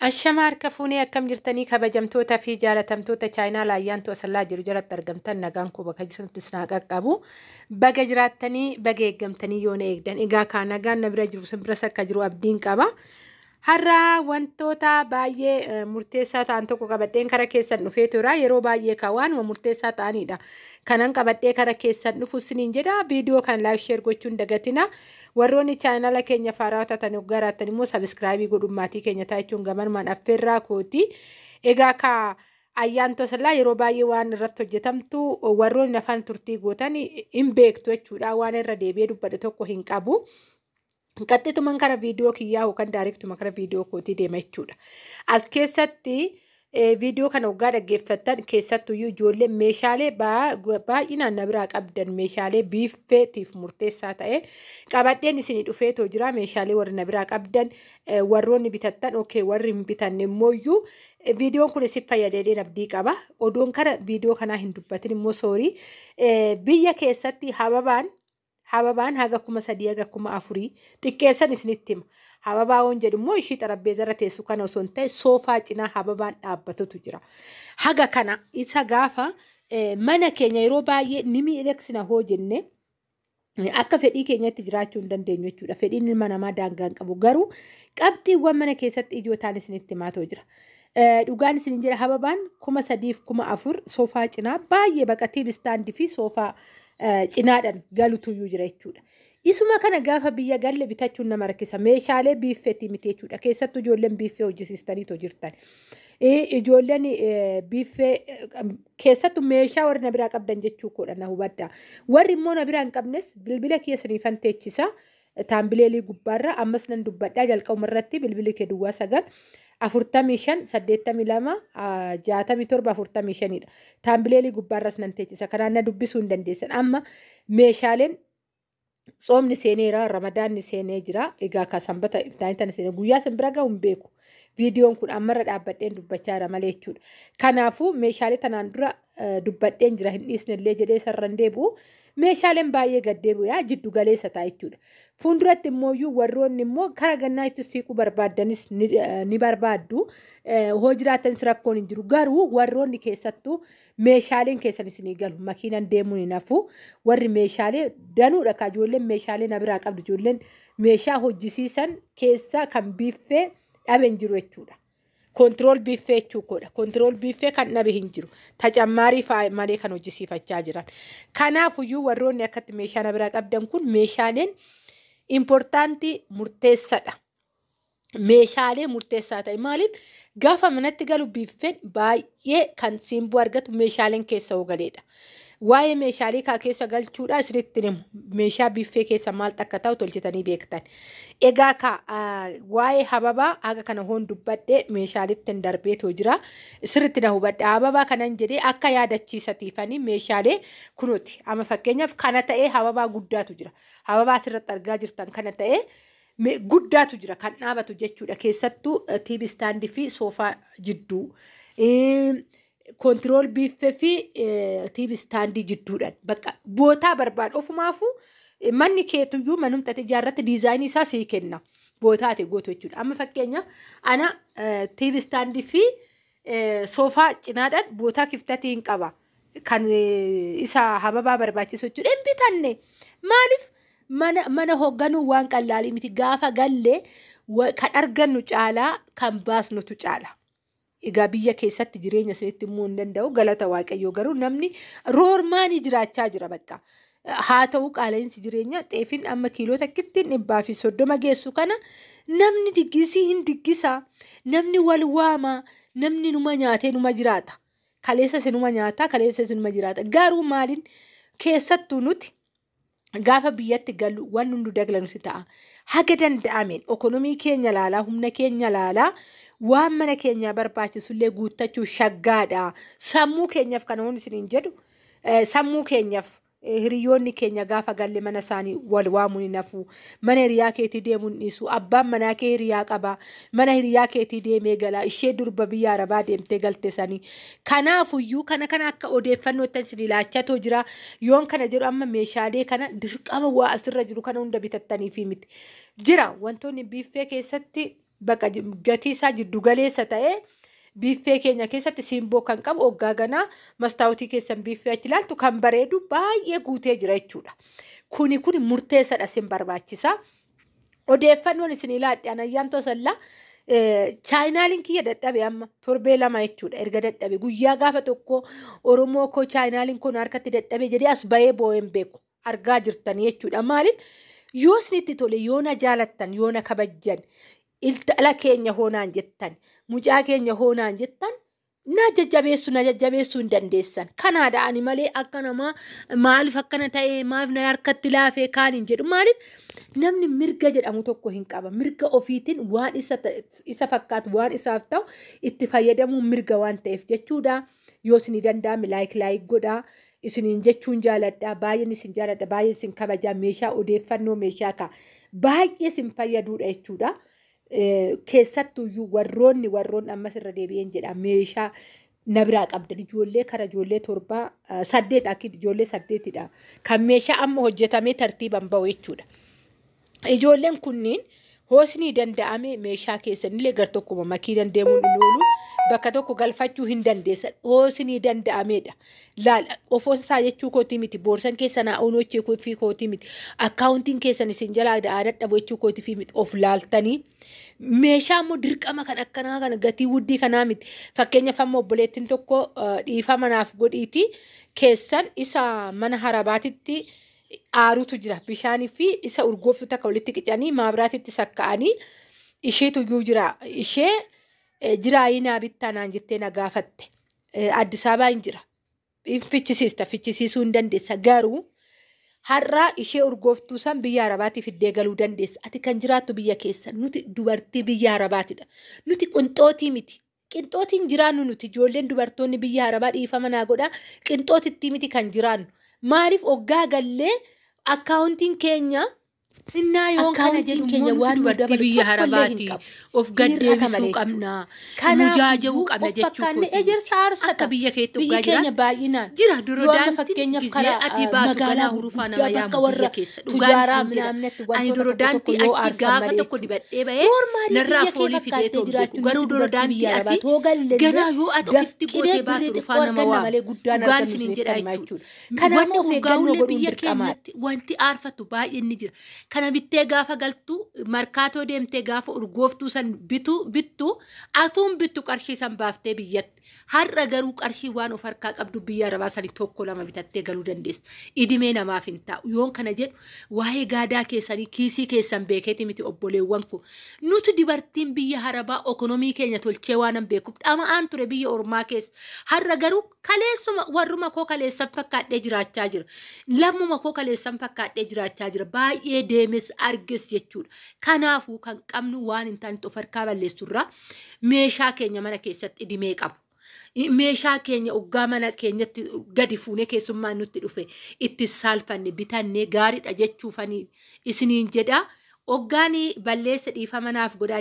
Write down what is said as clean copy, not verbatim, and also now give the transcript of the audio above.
Ashamaar kafuunee akkam jirtanii kabajamtoota fi jaalatamtoota chaayinaa laayyaantu asallaa jiru jalatti argamtan nagaan kuba kajisutti snaa qaqqabu baga jiraattanii baga eeggamtanii yoo na eegdan egaa kaan nagaan na bira jiru simbira akka jiru abdiin qaba. Har'a wantoota baay'ee murteessaa ta'an tokko qabadheen kara keessan dhufee tura yeroo baay'ee kawaanuma murteessaa ta'anidha. Kanan qabadhee kara keessan dhufu siniin jedha viidiyoo kan laayik sheer gochuun dagatina. Warroonni chaanala keenya faaraa taatan garaatan immoo sabiskiraayibii godhummaatii keenya taa'ichuun gamanmaan affeerraa kooti. Egaa ka ayyaanto sallaa yeroo baay'ee waan irratti hojjetamtu warroonni afaan turtii gootan hin beektu jechuudha. Waan irra deebi'ee dubbadhe tokko hin qabu. Qaxxituman kara viidiyoo kiyyaa yookaan daayirektuma kara viidiyoo kootii deema jechuudha. As keessatti viidiyoo kana waggaa dhaggeeffattan keessattuyyuu ijoollee meeshaalee baay'inaan na biraa qabdan meeshaalee biiffeetiif murteessaa ta'e qabadheen isinii dhufeetoo jira meeshaalee warri na biraa qabdan warroonni bitattan warri hin bitanne immooyyuu viidiyoon kun isin fayyadee abdii qaba. Odoon kara viidiyoo kanaa hin dubbatin immoo soorii biyya keessatti hababaan haga 3,000 haga 4,000 xiqqeessan isinitti hima. Hababaa waan jedhu immoo ishii xarabbeezarra teessu kana osoo hin ta'e soofaa cinaa hababaan dhaabbatutu jira. Haga kana isa gaafa mana keenya yeroo baay'ee ni miidhagsina hoo jenne akka fedhii keenyatti jiraachuu hin dandeenyu jechuudha. Fedhiin ilma namaa daangaa hin qabu. Garuu qabxiiwwan mana keessatti ijoo ta'an isinitti himaatoo jira. Dhugaan isin jedha hababaan 3,000 4,000 soofaa cinaa baay'ee baqatii bistaandii fi soofaa cinaadhaan galutuyyuu jira jechuudha. Isuma kana gaafa biyya galle bitachuun nama rakkisa. Meeshaalee biiffeetii miti jechuudha. Keessattuu ijoolleen biiffee hojjisiistaniitoo jirtan. Ijoolleen biiffee keessattuu meeshaa warri na biraa qabdan jechuu koodha na hubaddaa. Warri immoo na biraa hin qabnes bilbila keessaniifan teechisa. Taambileelii gubbaarra ammas nan dubbadhaa jalqabuma irratti bilbili kee duwwaa 9 45 82 67 45 dha. Taambileelii gubbaarras nan teechisa. Kanaan na dubbisuu hin dandeessan. Amma meeshaaleen Soomni seeneera ramadaanni seenee jira. Egaa ka sanbata iftaanii tana seenee guyyaa san bira gahu hin beeku. Viidiyoon kun ammarra dhaabbadheen dubbachaa jira malee jechuudha. Kanaafuu meeshaalee tanaan dura dubbadheen jira hin dhiisnellee jedhee sarran deebi'u. Meeshaaleen baay'ee gaddeebi'u yaa jiddu galeessa ta'a jechuudha. Fuulduratti immooyyuu warroonni immoo kara gannaa itti siiquu barbaaddanis ni barbaaddu. Hoo jiraatanis rakkoon hin jiru. Garuu warroonni keessattuu meeshaaleen keessan isinii galu. Makiinaan deemuun hin hafu. Warri meeshaalee danuudha ka ijoolleen meeshaalee na biraa qabdu. Ijoolleen meeshaa hojjisiisan keessaa kan biiffee dhabe hin jiru jechuudha. Kontirool biiffee jechuudha. Kontirool biiffee kan dhabe hin jiru. Tacammaarii malee kan hojjisiifachaa jiran. Kanaafuyyuu warroonni akkatti meeshaa na biraa qabdan kun meeshaaleen impoortaantii murteessaadha. Meeshaalee murteessaa ta'e maaliif gaafa manatti galu biiffeen baay'ee kan simboo argatu meeshaaleen keessa ogaleedha. Waa'ee meeshaalee kaa keessa galchuudha isinitti himu. Meeshaa biiffee keessa maal akka ta'u tolchetanii beektan. Egaa ka waa'ee hababaa haga kana hoon dubbadhee meeshaaleetti hin darbeetoo jira. Sirritti na hubadha. Hababaa kanan jedhee akka yaadachiisatiifanii meeshaalee kunuuti. Amma fakkeenyaaf kana ta'ee hababaa guddaatu jira. Hababaa asirratti argaa jirtan kana ta'ee guddaatu jira kan dhaabatu jechuudha. Keessattuu TV istaandii fi soofaa jidduu. Kontirool biiffee fi TV istaandii jidduudhaan bakka bootaa barbaadu ofumaafuu manni keetuyyuu manumxate ijaarratti diizaayinii isaa sii kenna. Bootaa ta'e gootu jechuudha. Amma fakkeenyaaf ana TV istaandii fi soofaa cinaadhaan bootaa kiftatii hin qaba. Kan isa hababaa barbaachisu jechuudha. Hin bitanne maaliif mana hoogganuu waan qallaalii miti gaafa gallee kan argannu caalaa kan baasnutu caala. Egaa biyya keessatti jireenya isinitti himuu hin danda'u galata waaqayyoo garuu namni roormaanii jiraachaa jira bakka. Haa ta'u qaala'insi jireenya xeefiin amma kiiloo takkittiin 130 geessu kana namni diggisii hin diggisa. Namni wal waama. Namni numa nyaatee numa jiraata. Kaleessa sinuma nyaata kaleessa sinuma jiraata. Garuu maaliin keessattuu nuti gaafa biyyatti galu waan hundu daglanus ta'a. Haga danda'ameen ekonomii keenya laalaa humna keenya laalaa waan mana keenya barbaachisullee guuttachuu shaggaadha. Sammuu keenyaaf kana hoon isiniin jedhu sammuu keenyaaf hiriyoonni keenya gaafa galle mana isaanii wal waamuun hin hafu. Mana hiriyaa keetii deemuun dhiisu. Abbaan manaa kee hiriyaa qaba. Mana hiriyaa keetii deemee gala. Ishee durba biyya Arabaa deemtee galte sanii. Kanaafuyyuu kana akka odeeffannoo tan isin ilaachatoo jira. Yoon kana jedhu amma meeshaalee kana dirqama waa asirra jiru kana hunda bitattanii fi miti. Jira wantoonni biiffee keessatti bakka gatii isaa jiddu galeessa ta'ee biiffee keenya keessatti simboo kan qabu hoggaa ganaa mastaawutii keessan biiffee achi ilaaltu kan bareedu baay'ee guutee jira jechuudha. Kuni murteessadha sin barbaachisa. Odeeffannoon isin ilaalte Ayyaantoo Asallaa chaayinaaliin kiyya dadhabe amma torbee lama jechuudha erga dadhabe guyyaa gaafa tokko Oromoo koo chaayinaaliin kun harkatti dadhabe jedhee as bahee boo'een beeku argaa jirtanii jechuudha. Maaliif yoo isinitti tole yoo na jaalattan yoo na kabajjan intala keenya hoonaan jettan mucaa keenya hoonaan jettan na jajjabeessuu hin dandeessan. Kanaadha ani malee akka namaa maaliif akkana ta'ee maaf na harkatti laafee kaan hin jedhu. Maaliif namni mirga jedhamu tokko hin qaba. Mirga ofiitiin waan isa fakkaatu waan isaaf ta'u itti fayyadamuu mirga waan ta'eef jechuudha. Yoo isin danda'ame laayik godhaa. Isiniin jechuun jaaladha. Baay'een isin jaaladha. Baay'een isin kabajaa. Meeshaa odeeffannoo meeshaa kaa baay'ee isin fayyaduudha jechuudha. Keessattuyyuu warroonni ammas irra deebi'een jedha meeshaa na biraa qabdan ijoollee kara ijoollee 7 akka ijoollee 8dha kan meeshaa amma hojjetamee tartiiban ba'u jechuudha. Ijoolleen kunniin hoosni danda'ame meeshaa keessanillee gar tokkuma makiinan deemuun hin oolu bakka tokko galfachuu hin dandeessan hoosni danda'ameedha. Laala ofoonsaa jechuu kootii miti boorsan keessan haa'uunoochee fi kootii miti akkaawuntiin keessan isin jalaa dadhabu jechuu kootii fi miti of laaltanii meeshaa immoo dirqama kan akkanaa kana gatii wuddii kanaa miti. Fakkeenyaaf amma obboleettiin tokko dhiifama naaf godhiiti keessan isa mana harabaatitti aarutu jira bishaanii fi isa urgooftu takka walitti qicanii maabiraatitti sakka'anii isheetu iyyuu jira ishee jiraayinaa bittaanaan jettee na gaafatte Addis Ababaa hin jira fichisiisuu hin dandeessa garuu har'aa ishee urgooftuu san biyya Arabaatti fiddee galuu dandeessa. Ati kan jiraattu biyya keessa nuti dubartii biyya Arabaatidha. Nuti qinxootii miti. Qinxootiin jiraannu nuti ijoolleen dubartoonni biyya Arabaa dhiifama naa godhaa qinxootitti miti kan jiraannu. Maaliif hoggaa gallee akkaawuntiin keenya innaa yoo kana jedhu keenya waan dubartii biyya Arabaatti of gaddeebisuu qabna. Mujaaja'uu qabna jechuudha. Ejersa aarsa akka biyya keetti hoggaa jira. Jira durodaan fakkeenyaaf karaa ati baatu magaalaa hurufaa nama yaamu biyya keessa. Tujaaraa minaamnetti wantoota dorodaanti achi gaafa tokko dibadhee bahee narraa foolii fidee tolbeeku. Garuu dorodaanti asii ganaa yoo ati ofitti gootee baatu hurufaa nama waamu. Dhugaan isiniin jedha jechuudha. Wanti hoggaa'ullee biyya keenyatti wanti aarfatu baay'een ni jira. Kana bittee gaafa galtu markaatoo deemtee gaafa urgooftuu san bittu atuun bittu qarshii san baaftee biyyatti. Har'a garuu qarshii waan of harkaa qabdu biyya Arabaa sanii tokko lama bitattee galuu dandeessa. Idimee namaaf hin taa'u. Yoon kana jedhu waa'ee gaadaa keessanii kiisii keessan beekeeti miti obboleewwan kun. Nuti dubartiin biyya Arabaa ekonomii keenya tolchee waan hin beekuuf dhama'aan ture biyya Ormaa keessa. Har'a garuu kaleessuma warruma koo kaleessan fakkaadhee jiraachaa jira. Lammuma koo kaleessan fakkaadhee jiraachaa jira. Baay'ee deemes argis jechuudha. Kanaafuu kan qabnu waan hin taane of harkaa balleessurraa meeshaa keenya mana keessatti idimee qabu. Meeshaa keenya hoggaa mana keenyatti gadi fuunee keessummaan nutti dhufe itti saalfanne bitannee gaariidha jechuufanii isiniin jedha. Hoggaanii balleessa dhiifama naaf godhaa.